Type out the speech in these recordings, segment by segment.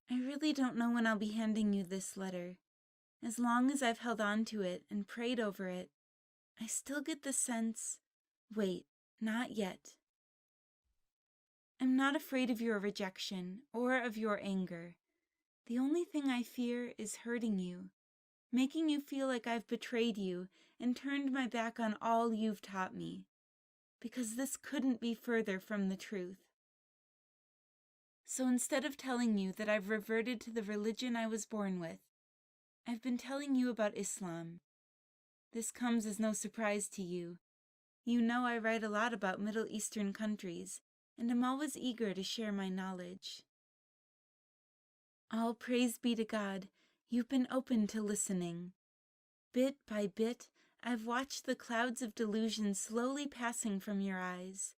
I really don't know when I'll be handing you this letter. As long as I've held on to it and prayed over it, I still get the sense, wait, not yet. I'm not afraid of your rejection or of your anger. The only thing I fear is hurting you, making you feel like I've betrayed you and turned my back on all you've taught me, because this couldn't be further from the truth. So instead of telling you that I've reverted to the religion I was born with, I've been telling you about Islam. This comes as no surprise to you. You know I write a lot about Middle Eastern countries, and I'm always eager to share my knowledge. All praise be to God, you've been open to listening. Bit by bit, I've watched the clouds of delusion slowly passing from your eyes,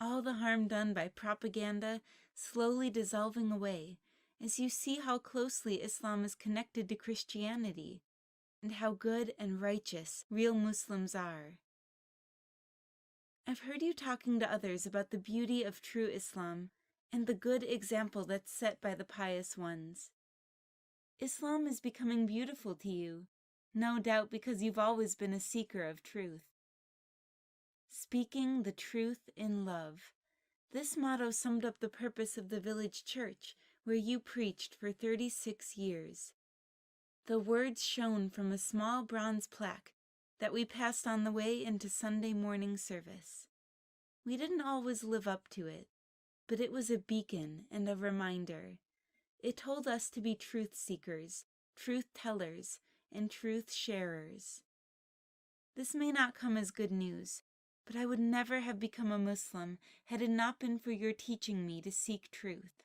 all the harm done by propaganda slowly dissolving away as you see how closely Islam is connected to Christianity and how good and righteous real Muslims are. I've heard you talking to others about the beauty of true Islam and the good example that's set by the pious ones. Islam is becoming beautiful to you, no doubt because you've always been a seeker of truth. Speaking the truth in love. This motto summed up the purpose of the village church where you preached for 36 years. The words shone from a small bronze plaque that we passed on the way into Sunday morning service. We didn't always live up to it, but it was a beacon and a reminder. It told us to be truth seekers, truth tellers, and truth sharers. This may not come as good news, but I would never have become a Muslim had it not been for your teaching me to seek truth.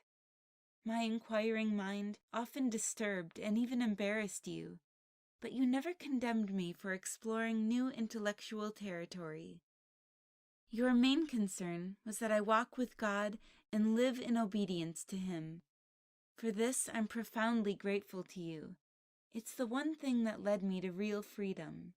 My inquiring mind often disturbed and even embarrassed you, but you never condemned me for exploring new intellectual territory. Your main concern was that I walk with God and live in obedience to Him. For this, I'm profoundly grateful to you. It's the one thing that led me to real freedom.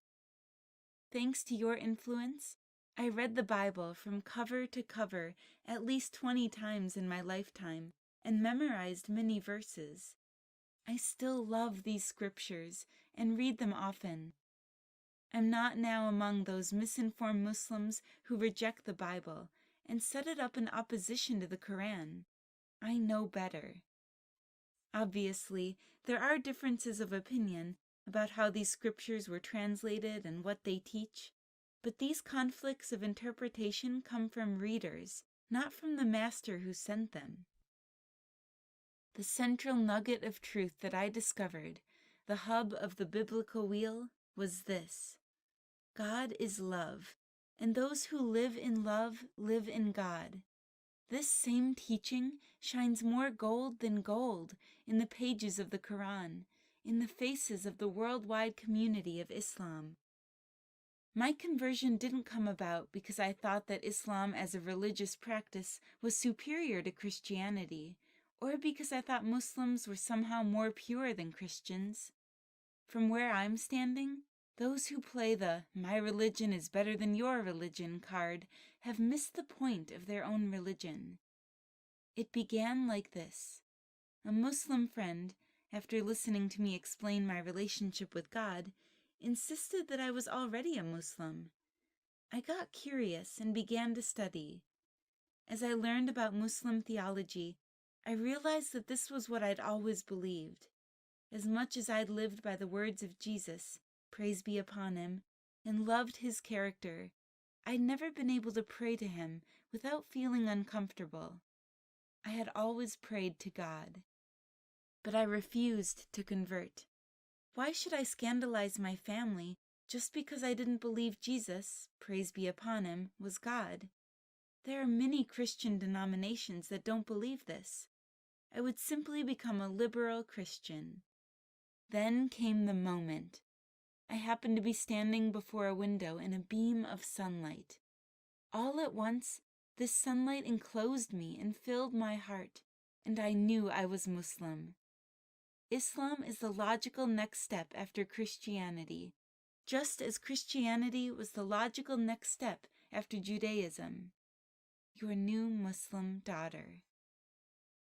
Thanks to your influence, I read the Bible from cover to cover at least 20 times in my lifetime and memorized many verses. I still love these scriptures and read them often. I'm not now among those misinformed Muslims who reject the Bible and set it up in opposition to the Quran. I know better. Obviously, there are differences of opinion about how these scriptures were translated and what they teach, but these conflicts of interpretation come from readers, not from the master who sent them. The central nugget of truth that I discovered, the hub of the biblical wheel, was this: God is love, and those who live in love live in God. This same teaching shines more gold than gold in the pages of the Quran, in the faces of the worldwide community of Islam. My conversion didn't come about because I thought that Islam as a religious practice was superior to Christianity, or because I thought Muslims were somehow more pure than Christians. From where I'm standing, those who play the "my religion is better than your religion" card have missed the point of their own religion. It began like this. A Muslim friend, after listening to me explain my relationship with God, insisted that I was already a Muslim. I got curious and began to study. As I learned about Muslim theology, I realized that this was what I'd always believed. As much as I'd lived by the words of Jesus, praise be upon him, and loved his character, I'd never been able to pray to him without feeling uncomfortable. I had always prayed to God. But I refused to convert. Why should I scandalize my family just because I didn't believe Jesus, praise be upon him, was God? There are many Christian denominations that don't believe this. I would simply become a liberal Christian. Then came the moment. I happened to be standing before a window in a beam of sunlight. All at once, this sunlight enclosed me and filled my heart, and I knew I was Muslim. Islam is the logical next step after Christianity, just as Christianity was the logical next step after Judaism. Your new Muslim daughter.